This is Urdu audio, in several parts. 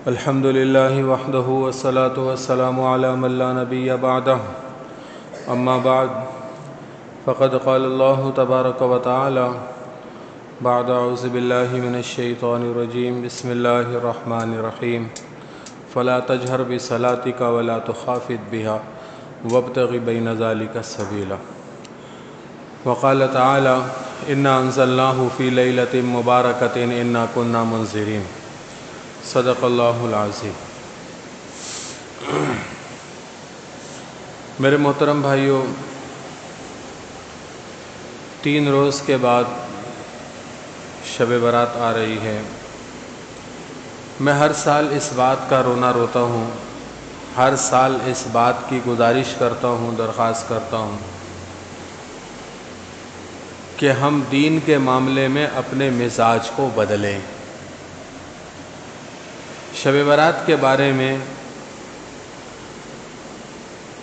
الحمد للہ وحدہ والصلاة والسلام علی من لا نبی بعدہ اما بعد فقد قال اللہ تبارک وتعالی بعد اعوذ باللہ من الشیطان الرجیم بسم اللہ الرحمن الرحیم فلا تجہر بصلاتک ولا تخافت بها وابتغ بین ذلک السبیل وقال تعالی انا انزلناہ فی لیلۃ مبارکۃ انا کنا منذرین صدق اللہ العظیم۔ میرے محترم بھائیوں، 3 روز کے بعد شب برات آ رہی ہے۔ میں ہر سال اس بات کا رونا روتا ہوں، ہر سال اس بات کی گزارش کرتا ہوں، درخواست کرتا ہوں کہ ہم دین کے معاملے میں اپنے مزاج کو بدلیں۔ شب برات کے بارے میں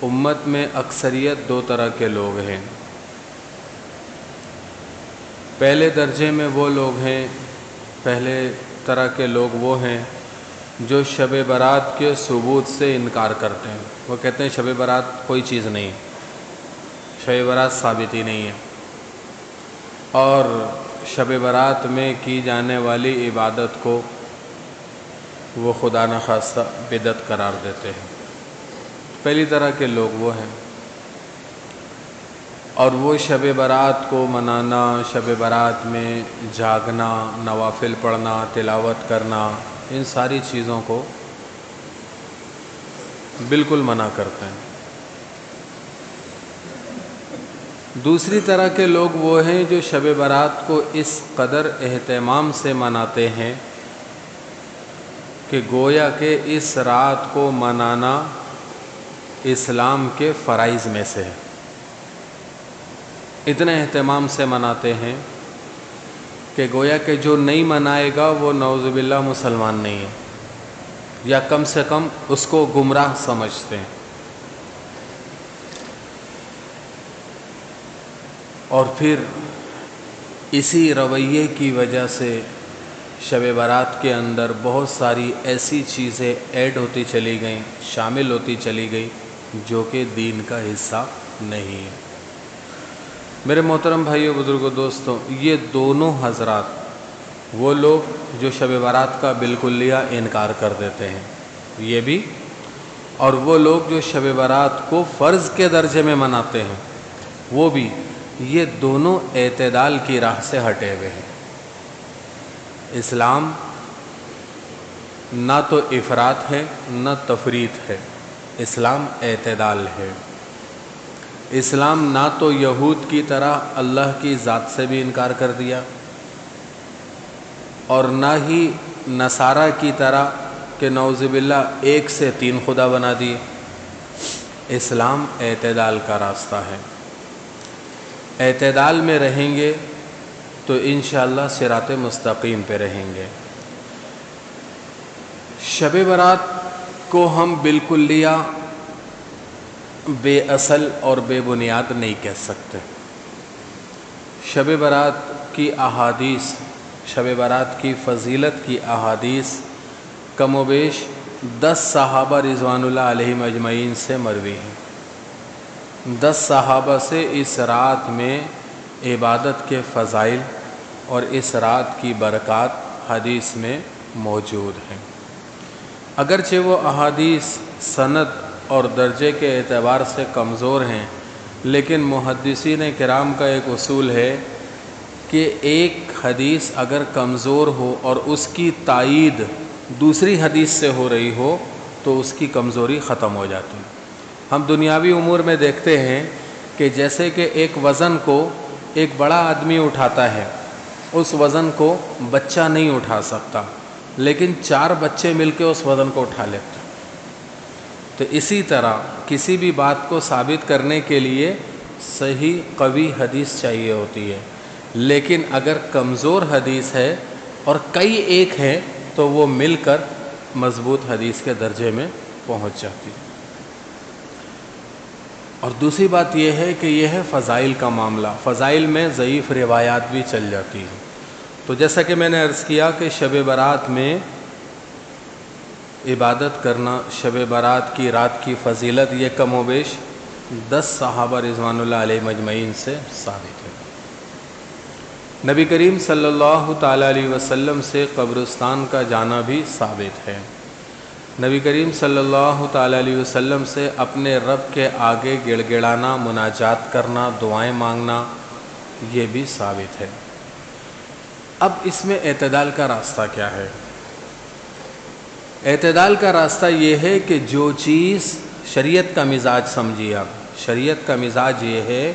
امت میں اکثریت 2 طرح کے لوگ ہیں۔ پہلے درجے میں وہ لوگ ہیں، پہلے طرح کے لوگ وہ ہیں جو شب برات کے ثبوت سے انکار کرتے ہیں۔ وہ کہتے ہیں شب برات کوئی چیز نہیں، شب برات ثابت ہی نہیں ہے، اور شب برات میں کی جانے والی عبادت کو وہ خدا نخواستہ بدعت قرار دیتے ہیں۔ پہلی طرح کے لوگ وہ ہیں، اور وہ شب برات کو منانا، شب برات میں جاگنا، نوافل پڑھنا، تلاوت کرنا، ان ساری چیزوں کو بالکل منع کرتے ہیں۔ دوسری طرح کے لوگ وہ ہیں جو شب برات کو اس قدر اہتمام سے مناتے ہیں کہ گویا کہ اس رات کو منانا اسلام کے فرائض میں سے ہے۔ اتنے اہتمام سے مناتے ہیں کہ گویا کہ جو نہیں منائے گا وہ نعوذ باللہ مسلمان نہیں ہے، یا کم سے کم اس کو گمراہ سمجھتے ہیں۔ اور پھر اسی رویے کی وجہ سے شب برات کے اندر بہت ساری ایسی چیزیں ایڈ ہوتی چلی گئیں، شامل ہوتی چلی گئی جو کہ دین کا حصہ نہیں ہے۔ میرے محترم بھائیو، بزرگوں، دوستوں، یہ دونوں حضرات وہ لوگ جو شب برات کا بالکلیہ انکار کر دیتے ہیں، یہ بھی، اور وہ لوگ جو شب برات کو فرض کے درجے میں مناتے ہیں، وہ بھی، یہ دونوں اعتدال کی راہ سے ہٹے ہوئے ہیں۔ اسلام نہ تو افراط ہے نہ تفریط ہے، اسلام اعتدال ہے۔ اسلام نہ تو یہود کی طرح اللہ کی ذات سے بھی انکار کر دیا، اور نہ ہی نصارہ کی طرح کہ نعوذ باللہ 1 سے 3 خدا بنا دیے۔ اسلام اعتدال کا راستہ ہے۔ اعتدال میں رہیں گے تو انشاءاللہ صراط مستقیم پہ رہیں گے۔ شب برات کو ہم بالکلیہ بے اصل اور بے بنیاد نہیں کہہ سکتے۔ شب برات کی احادیث، شب برات کی فضیلت کی احادیث کم و بیش 10 صحابہ رضوان اللہ علیہم اجمعین سے مروی ہیں۔ 10 صحابہ سے اس رات میں عبادت کے فضائل اور اس رات کی برکات حدیث میں موجود ہیں۔ اگرچہ وہ احادیث سند اور درجے کے اعتبار سے کمزور ہیں، لیکن محدثین کرام کا ایک اصول ہے کہ ایک حدیث اگر کمزور ہو اور اس کی تائید دوسری حدیث سے ہو رہی ہو تو اس کی کمزوری ختم ہو جاتی ہے۔ ہم دنیاوی امور میں دیکھتے ہیں کہ جیسے کہ ایک وزن کو ایک بڑا آدمی اٹھاتا ہے، اس وزن کو بچہ نہیں اٹھا سکتا، لیکن 4 بچے مل کے اس وزن کو اٹھا لیتے ہیں۔ تو اسی طرح کسی بھی بات کو ثابت کرنے کے لیے صحیح قوی حدیث چاہیے ہوتی ہے، لیکن اگر کمزور حدیث ہے اور کئی ایک ہیں تو وہ مل کر مضبوط حدیث کے درجے میں پہنچ جاتی ہے۔ اور دوسری بات یہ ہے کہ یہ ہے فضائل کا معاملہ۔ فضائل میں ضعیف روایات بھی چل جاتی ہیں، تو جیسا کہ میں نے عرض کیا کہ شب برات میں عبادت کرنا، شب برات کی رات کی فضیلت، یہ کم و بیش 10 صحابہ رضوان اللہ علیہ مجمعین سے ثابت ہے۔ نبی کریم صلی اللہ تعالیٰ علیہ وسلم سے قبرستان کا جانا بھی ثابت ہے۔ نبی کریم صلی اللہ تعالیٰ علیہ وسلم سے اپنے رب کے آگے گڑ گڑانا، مناجات کرنا، دعائیں مانگنا، یہ بھی ثابت ہے۔ اب اس میں اعتدال کا راستہ کیا ہے؟ اعتدال کا راستہ یہ ہے کہ جو چیز شریعت کا مزاج سمجھیے آپ، شریعت کا مزاج یہ ہے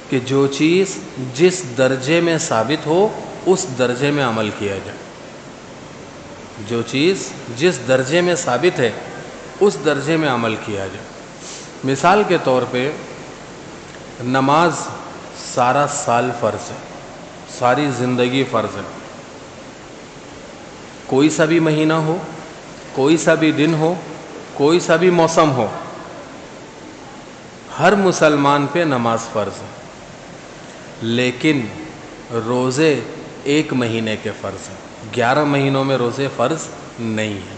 کہ جو چیز جس درجے میں ثابت ہو اس درجے میں عمل کیا جائے۔ جو چیز جس درجے میں ثابت ہے اس درجے میں عمل کیا جائے۔ مثال کے طور پہ نماز سارا سال فرض ہے، ساری زندگی فرض ہے۔ کوئی سا بھی مہینہ ہو، کوئی سا بھی دن ہو، کوئی سا بھی موسم ہو، ہر مسلمان پہ نماز فرض ہے، لیکن روزے 1 مہینے کے فرض ہیں، 11 مہینوں میں روزے فرض نہیں ہیں۔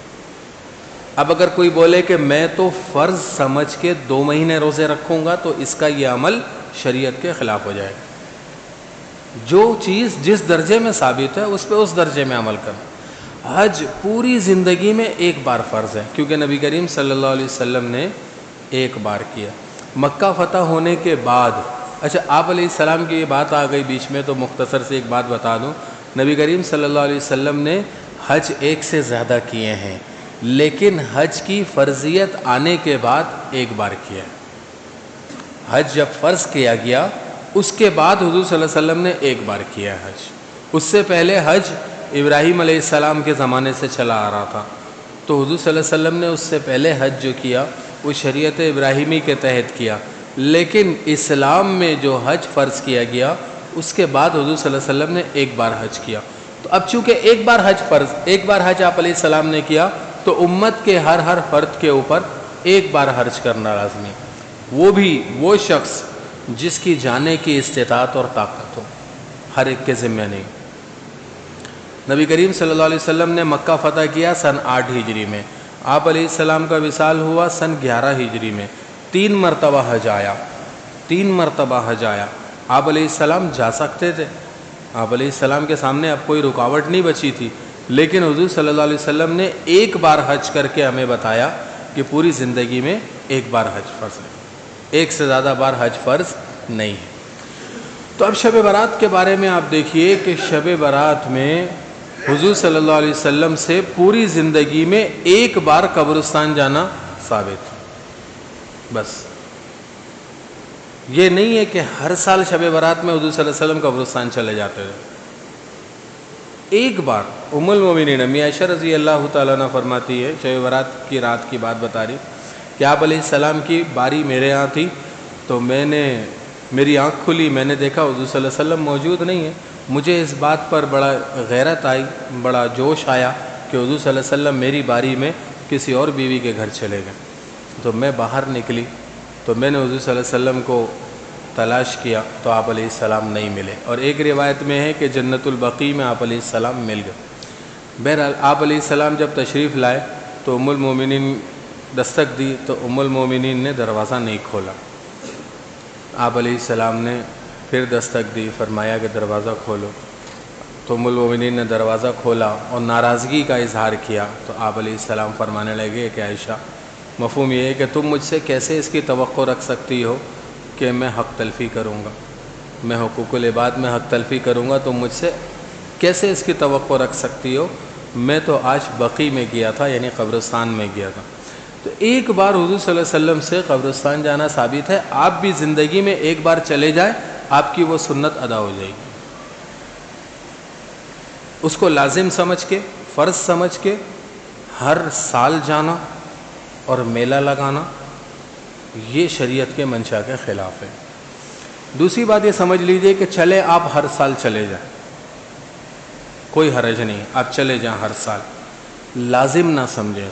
اب اگر کوئی بولے کہ میں تو فرض سمجھ کے 2 مہینے روزے رکھوں گا تو اس کا یہ عمل شریعت کے خلاف ہو جائے گا۔ جو چیز جس درجے میں ثابت ہے اس پہ اس درجے میں عمل کرنا۔ حج پوری زندگی میں 1 بار فرض ہے، کیونکہ نبی کریم صلی اللہ علیہ وسلم نے 1 بار کیا۔ مکہ فتح ہونے کے بعد، اچھا آپ علیہ السلام کی یہ بات آ گئی بیچ میں تو مختصر سے ایک بات بتا دوں، نبی کریم صلی اللہ علیہ وسلم نے حج 1 سے زیادہ کیے ہیں، لیکن حج کی فرضیت آنے کے بعد 1 بار کیا ہے۔ حج جب فرض کیا گیا اس کے بعد حضور صلی اللہ علیہ وسلم نے 1 بار کیا ہے حج۔ اس سے پہلے حج ابراہیم علیہ السلام کے زمانے سے چلا آ رہا تھا، تو حضور صلی اللہ علیہ وسلم نے اس سے پہلے حج جو کیا وہ شریعت ابراہیمی کے تحت کیا، لیکن اسلام میں جو حج فرض کیا گیا اس کے بعد حضور صلی اللہ علیہ وسلم نے 1 بار حج کیا۔ تو اب چونکہ 1 بار حج فرض، 1 بار حج آپ علیہ السلام نے کیا تو امت کے ہر فرد کے اوپر 1 بار حج کرنا لازمی، وہ بھی وہ شخص جس کی جانے کی استطاعت اور طاقت ہو، ہر ایک کے ذمہ نہیں۔ نبی کریم صلی اللہ علیہ وسلم نے مکہ فتح کیا سن 8 ہجری میں، آپ علیہ السلام کا وصال ہوا سن 11 ہجری میں، 3 مرتبہ حج آیا، 3 مرتبہ حج آیا۔ آپ علیہ السلام جا سکتے تھے، آپ علیہ السلام کے سامنے اب کوئی رکاوٹ نہیں بچی تھی، لیکن حضور صلی اللہ علیہ وسلم نے 1 بار حج کر کے ہمیں بتایا کہ پوری زندگی میں 1 بار حج فرض ہے، 1 سے زیادہ بار حج فرض نہیں ہے۔ تو اب شب برات کے بارے میں آپ دیکھیے کہ شب برات میں حضور صلی اللہ علیہ وسلم سے پوری زندگی میں 1 بار قبرستان جانا ثابت، بس۔ یہ نہیں ہے کہ ہر سال شب برات میں حضور صلی اللہ علیہ وسلم قبرستان چلے جاتے تھے، 1 بار۔ ام المومنین امی عائشہ رضی اللہ تعالیٰ عنہ فرماتی ہے، شب برات کی رات کی بات بتا رہی کہ آپ علیہ السلام کی باری میرے ہاں تھی، تو میری آنکھ کھلی، میں نے دیکھا حضور صلی اللہ علیہ وسلم موجود نہیں ہے۔ مجھے اس بات پر بڑا غیرت آئی، بڑا جوش آیا کہ حضور صلی اللہ علیہ وسلم میری باری میں کسی اور بیوی کے گھر چلے گئے۔ تو میں باہر نکلی تو میں نے حضور صلی اللہ علیہ وسلم کو تلاش کیا تو آپ علیہ السلام نہیں ملے، اور ایک روایت میں ہے کہ جنت البقیع میں آپ علیہ السلام مل گئے۔ بہرحال آپ علیہ السلام جب تشریف لائے تو ام المومنین دستک دی تو ام المومنین نے دروازہ نہیں کھولا۔ آپ علیہ السلام نے پھر دستک دی، فرمایا کہ دروازہ کھولو، تو ام المومنین نے دروازہ کھولا اور ناراضگی کا اظہار کیا۔ تو آپ علیہ السلام فرمانے لگے کہ عائشہ، مفہوم یہ ہے کہ تم مجھ سے کیسے اس کی توقع رکھ سکتی ہو کہ میں حق تلفی کروں گا، میں حقوق العباد میں حق تلفی کروں گا، تم مجھ سے کیسے اس کی توقع رکھ سکتی ہو؟ میں تو آج بقیع میں گیا تھا، یعنی قبرستان میں گیا تھا۔ تو 1 بار حضور صلی اللہ علیہ وسلم سے قبرستان جانا ثابت ہے، آپ بھی زندگی میں 1 بار چلے جائیں، آپ کی وہ سنت ادا ہو جائے گی۔ اس کو لازم سمجھ کے، فرض سمجھ کے ہر سال جانا اور میلہ لگانا یہ شریعت کے منشا کے خلاف ہے۔ دوسری بات یہ سمجھ لیجئے کہ چلے آپ ہر سال چلے جائیں، کوئی حرج نہیں، آپ چلے جائیں ہر سال، لازم نہ سمجھیں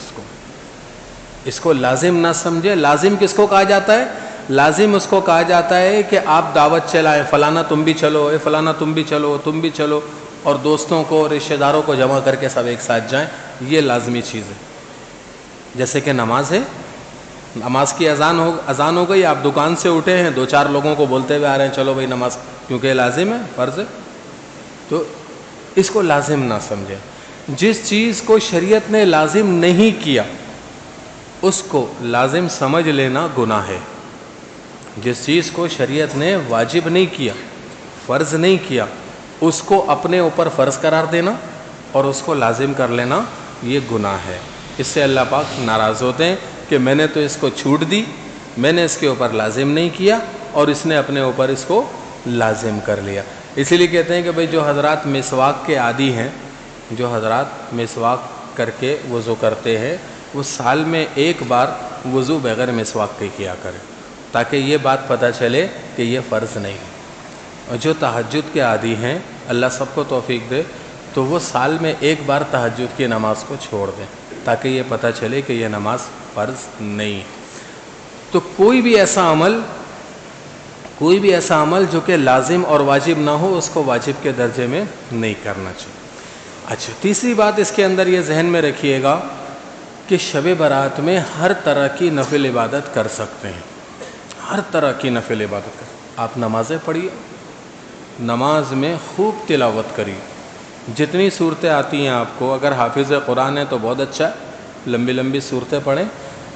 اس کو لازم نہ سمجھیں۔ لازم کس کو کہا جاتا ہے؟ لازم اس کو کہا جاتا ہے کہ آپ دعوت چلائیں، فلانا تم بھی چلو، فلانا تم بھی چلو، تم بھی چلو، اور دوستوں کو رشتہ داروں کو جمع کر کے سب ایک ساتھ جائیں، یہ لازمی چیز ہے۔ جیسے کہ نماز ہے، نماز کی اذان ہو گئی، آپ دکان سے اٹھے ہیں، 2-4 لوگوں کو بولتے ہوئے آ رہے ہیں چلو بھائی نماز، کیونکہ لازم ہے، فرض ہے، تو اس کو لازم نہ سمجھیں۔ جس چیز کو شریعت نے لازم نہیں کیا اس کو لازم سمجھ لینا گناہ ہے۔ جس چیز کو شریعت نے واجب نہیں کیا، فرض نہیں کیا، اس کو اپنے اوپر فرض قرار دینا اور اس کو لازم کر لینا، یہ گناہ ہے۔ اس سے اللہ پاک ناراض ہوتے ہیں کہ میں نے تو اس کو چھوٹ دی، میں نے اس کے اوپر لازم نہیں کیا اور اس نے اپنے اوپر اس کو لازم کر لیا۔ اسی لیے کہتے ہیں کہ بھئی جو حضرات مسواک کے عادی ہیں، جو حضرات مسواک کر کے وضو کرتے ہیں، وہ سال میں ایک بار وضو بغیر مسواک کے کیا کریں، تاکہ یہ بات پتہ چلے کہ یہ فرض نہیں ہے۔ اور جو تہجد کے عادی ہیں، اللہ سب کو توفیق دے، تو وہ سال میں ایک بار تہجد کی نماز کو چھوڑ دیں، تاکہ یہ پتہ چلے کہ یہ نماز فرض نہیں ہے۔ تو کوئی بھی ایسا عمل جو کہ لازم اور واجب نہ ہو، اس کو واجب کے درجے میں نہیں کرنا چاہیے۔ اچھا، تیسری بات اس کے اندر یہ ذہن میں رکھیے گا کہ شب برات میں ہر طرح کی نفل عبادت کر سکتے ہیں، ہر طرح کی نفل عبادت کر۔ آپ نمازیں پڑھیے، نماز میں خوب تلاوت کریے، جتنی صورتیں آتی ہیں آپ کو، اگر حافظ قرآن ہے تو بہت اچھا ہے، لمبی لمبی صورتیں پڑھیں،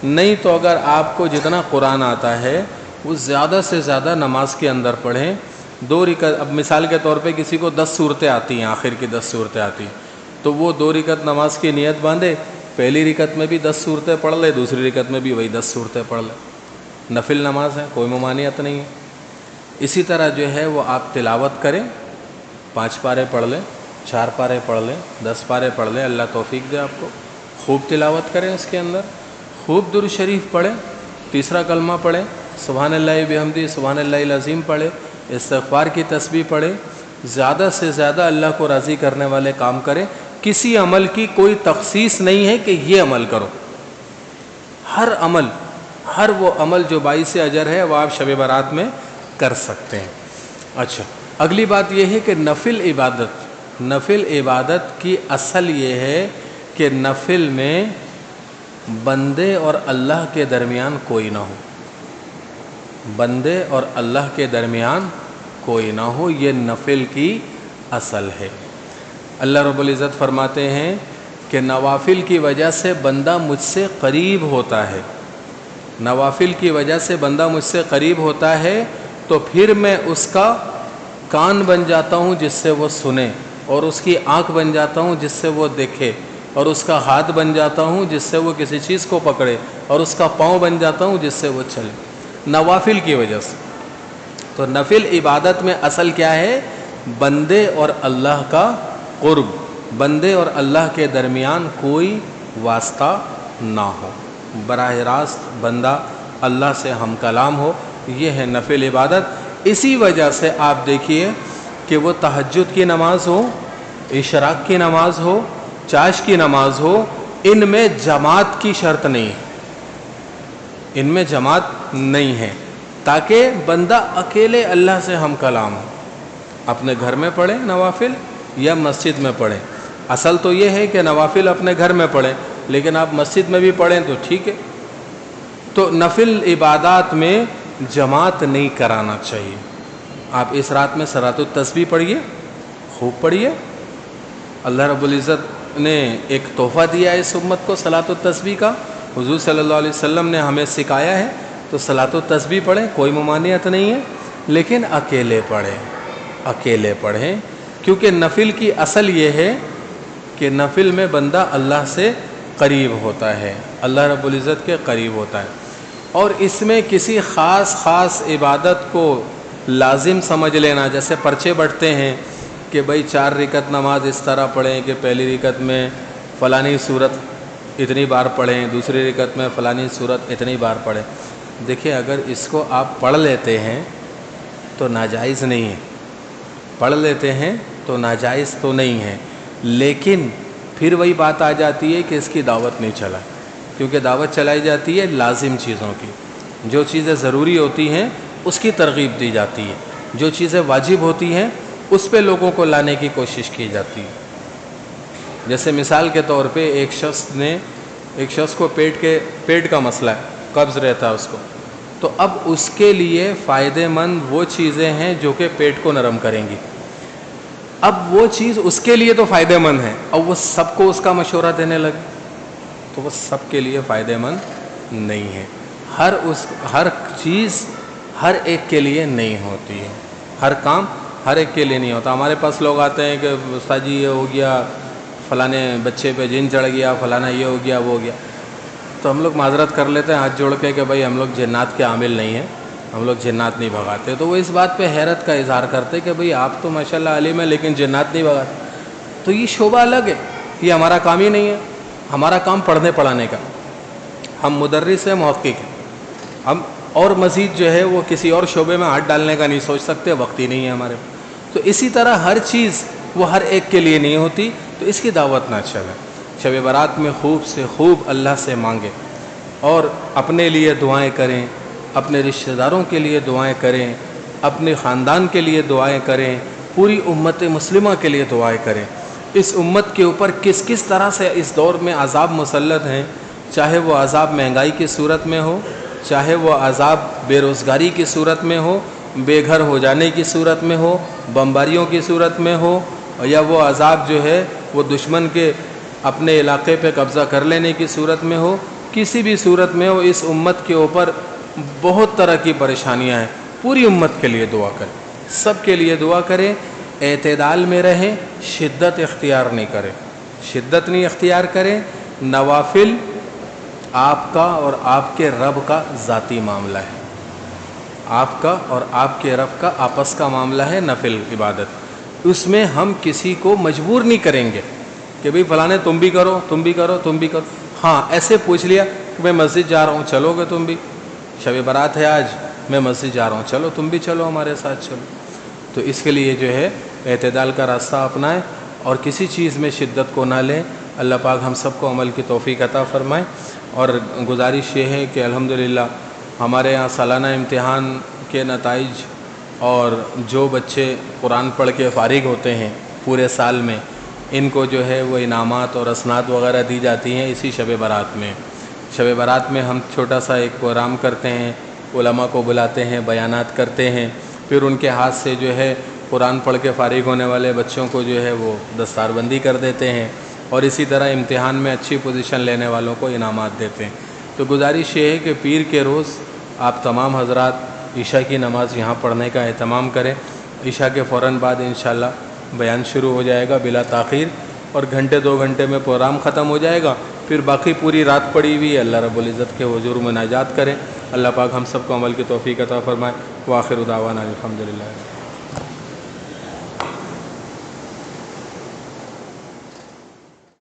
نہیں تو اگر آپ کو جتنا قرآن آتا ہے وہ زیادہ سے زیادہ نماز کے اندر پڑھیں۔ 2 رکعت، اب مثال کے طور پہ کسی کو 10 صورتیں آتی ہیں، آخر کی 10 صورتیں آتی ہیں، تو وہ 2 رکعت نماز کی نیت باندھے، پہلی رکعت میں بھی 10 صورتیں پڑھ لے، دوسری رکعت میں بھی وہی 10 صورتیں پڑھ لے۔ نفل نماز ہے، کوئی ممانعت نہیں ہے۔ اسی طرح جو ہے وہ آپ تلاوت کریں، 5 پارے پڑھ لیں، 4 پارے پڑھ لیں، 10 پارے پڑھ لیں، اللہ توفیق دے آپ کو۔ خوب تلاوت کریں، اس کے اندر خوب درود شریف پڑھیں، تیسرا کلمہ پڑھیں، سبحان اللہ بحمدہ، سبحان اللہ العظیم پڑھیں، استغفار کی تسبیح پڑھیں، زیادہ سے زیادہ اللہ کو راضی کرنے والے کام کریں۔ کسی عمل کی کوئی تخصیص نہیں ہے کہ یہ عمل کرو، ہر وہ عمل جو باعث اجر ہے وہ آپ شب برات میں کر سکتے ہیں۔ اچھا، اگلی بات یہ ہے کہ نفل عبادت کی اصل یہ ہے کہ نفل میں بندے اور اللہ کے درمیان کوئی نہ ہو، بندے اور اللہ کے درمیان کوئی نہ ہو، یہ نفل کی اصل ہے۔ اللہ رب العزت فرماتے ہیں کہ نوافل کی وجہ سے بندہ مجھ سے قریب ہوتا ہے، نوافل کی وجہ سے بندہ مجھ سے قریب ہوتا ہے، تو پھر میں اس کا کان بن جاتا ہوں جس سے وہ سنے، اور اس کی آنکھ بن جاتا ہوں جس سے وہ دیکھے، اور اس کا ہاتھ بن جاتا ہوں جس سے وہ کسی چیز کو پکڑے، اور اس کا پاؤں بن جاتا ہوں جس سے وہ چلے، نوافل کی وجہ سے۔ تو نفل عبادت میں اصل کیا ہے؟ بندے اور اللہ کا قرب، بندے اور اللہ کے درمیان کوئی واسطہ نہ ہو، براہ راست بندہ اللہ سے ہم کلام ہو، یہ ہے نفل عبادت۔ اسی وجہ سے آپ دیکھیے کہ وہ تہجد کی نماز ہو، اشراق کی نماز ہو، چاش کی نماز ہو، ان میں جماعت کی شرط نہیں ہے، ان میں جماعت نہیں ہے، تاکہ بندہ اکیلے اللہ سے ہم کلام ہو۔ اپنے گھر میں پڑھیں نوافل یا مسجد میں پڑھیں، اصل تو یہ ہے کہ نوافل اپنے گھر میں پڑھیں، لیکن آپ مسجد میں بھی پڑھیں تو ٹھیک ہے۔ تو نفل عبادات میں جماعت نہیں کرانا چاہیے۔ آپ اس رات میں صلاۃ التسبیح پڑھیے، خوب پڑھیے، اللہ رب العزت نے ایک تحفہ دیا ہے اس امت کو صلاۃ التسبیح کا، حضور صلی اللہ علیہ وسلم نے ہمیں سکھایا ہے، تو صلاۃ التسبیح پڑھیں، کوئی ممانعت نہیں ہے، لیکن اکیلے پڑھیں، کیونکہ نفل کی اصل یہ ہے کہ نفل میں بندہ اللہ سے قریب ہوتا ہے، اللہ رب العزت کے قریب ہوتا ہے، اور اس میں کسی خاص عبادت کو لازم سمجھ لینا، جیسے پرچے بٹتے ہیں کہ بھئی 4 رکعت نماز اس طرح پڑھیں کہ پہلی رکعت میں فلانی صورت اتنی بار پڑھیں، دوسری رکعت میں فلانی صورت اتنی بار پڑھیں۔ دیکھیں، اگر اس کو آپ پڑھ لیتے ہیں تو ناجائز نہیں ہے، پڑھ لیتے ہیں تو ناجائز تو نہیں ہے، لیکن پھر وہی بات آ جاتی ہے کہ اس کی دعوت نہیں چلائے، کیونکہ دعوت چلائی جاتی ہے لازم چیزوں کی، جو چیزیں ضروری ہوتی ہیں اس کی ترغیب دی جاتی ہے، جو چیزیں واجب ہوتی ہیں اس پہ لوگوں کو لانے کی کوشش کی جاتی ہے۔ جیسے مثال کے طور پہ ایک شخص کو پیٹ کا مسئلہ ہے، قبض رہتا ہے اس کو، تو اب اس کے لیے فائدہ مند وہ چیزیں ہیں جو کہ پیٹ کو نرم کریں گی۔ اب وہ چیز اس کے لیے تو فائدہ مند ہے، اب وہ سب کو اس کا مشورہ دینے لگے تو وہ سب کے لیے فائدہ مند نہیں ہے۔ ہر چیز ہر ایک کے لیے نہیں ہوتی ہے، ہر کام ہر ایک کے لیے نہیں ہوتا۔ ہمارے پاس لوگ آتے ہیں کہ استاد جی یہ ہو گیا، فلانے بچے پہ جن چڑھ گیا، فلانا یہ ہو گیا، وہ ہو گیا، تو ہم لوگ معذرت کر لیتے ہیں ہاتھ جوڑ کے کہ بھائی ہم لوگ جنات کے عامل نہیں ہیں، ہم لوگ جنات نہیں بھگاتے۔ تو وہ اس بات پہ حیرت کا اظہار کرتے کہ بھئی آپ تو ماشاءاللہ عالم ہیں لیکن جنات نہیں بھگاتے۔ تو یہ شعبہ الگ ہے، یہ ہمارا کام ہی نہیں ہے۔ ہمارا کام پڑھنے پڑھانے کا، ہم مدرس ہیں، محقق ہیں، ہم اور مزید جو ہے وہ کسی اور شعبے میں ہاتھ ڈالنے کا نہیں سوچ سکتے، وقت ہی نہیں ہے ہمارے۔ تو اسی طرح ہر چیز وہ ہر ایک کے لیے نہیں ہوتی، تو اس کی دعوت نہ چلے۔ شب برات میں خوب سے خوب اللہ سے مانگے اور اپنے لیے دعائیں کریں، اپنے رشتہ داروں کے لیے دعائیں کریں، اپنے خاندان کے لیے دعائیں کریں، پوری امت مسلمہ کے لیے دعائیں کریں۔ اس امت کے اوپر کس کس طرح سے اس دور میں عذاب مسلط ہیں، چاہے وہ عذاب مہنگائی کی صورت میں ہو، چاہے وہ عذاب بے روزگاری کی صورت میں ہو، بے گھر ہو جانے کی صورت میں ہو، بمباریوں کی صورت میں ہو، یا وہ عذاب جو ہے وہ دشمن کے اپنے علاقے پہ قبضہ کر لینے کی صورت میں ہو، کسی بھی صورت میں ہو، اس امت کے اوپر بہت طرح کی پریشانیاں ہیں۔ پوری امت کے لیے دعا کریں، سب کے لیے دعا کریں، اعتدال میں رہیں، شدت اختیار نہیں کریں، شدت نہیں اختیار کریں۔ نوافل آپ کا اور آپ کے رب کا ذاتی معاملہ ہے، آپ کا اور آپ کے رب کا آپس کا معاملہ ہے، نفل عبادت۔ اس میں ہم کسی کو مجبور نہیں کریں گے کہ بھئی فلانے تم بھی کرو، تم بھی کرو، تم بھی کرو۔ ہاں ایسے پوچھ لیا کہ میں مسجد جا رہا ہوں، چلو گے تم بھی؟ شب برات ہے آج، میں مسجد جا رہا ہوں، چلو تم بھی چلو ہمارے ساتھ چلو۔ تو اس کے لیے جو ہے اعتدال کا راستہ اپنائیں اور کسی چیز میں شدت کو نہ لیں۔ اللہ پاک ہم سب کو عمل کی توفیق عطا فرمائے۔ اور گزارش یہ ہے کہ الحمدللہ ہمارے یہاں سالانہ امتحان کے نتائج اور جو بچے قرآن پڑھ کے فارغ ہوتے ہیں پورے سال میں، ان کو جو ہے وہ انعامات اور اسناد وغیرہ دی جاتی ہیں اسی شب برات میں۔ شب برات میں ہم چھوٹا سا ایک پروگرام کرتے ہیں، علماء کو بلاتے ہیں، بیانات کرتے ہیں، پھر ان کے ہاتھ سے جو ہے قرآن پڑھ کے فارغ ہونے والے بچوں کو جو ہے وہ دستار بندی کر دیتے ہیں، اور اسی طرح امتحان میں اچھی پوزیشن لینے والوں کو انعامات دیتے ہیں۔ تو گزارش یہ ہے کہ پیر کے روز آپ تمام حضرات عشاء کی نماز یہاں پڑھنے کا اہتمام کریں۔ عشاء کے فوراً بعد انشاءاللہ بیان شروع ہو جائے گا بلا تاخیر، اور گھنٹے 2 گھنٹے میں پروگرام ختم ہو جائے گا۔ پھر باقی پوری رات پڑی ہوئی ہے، اللہ رب العزت کے حضور مناجات کریں۔ اللہ پاک ہم سب کو عمل کی توفیق عطا فرمائے۔ وآخر دعوانا الحمدللہ۔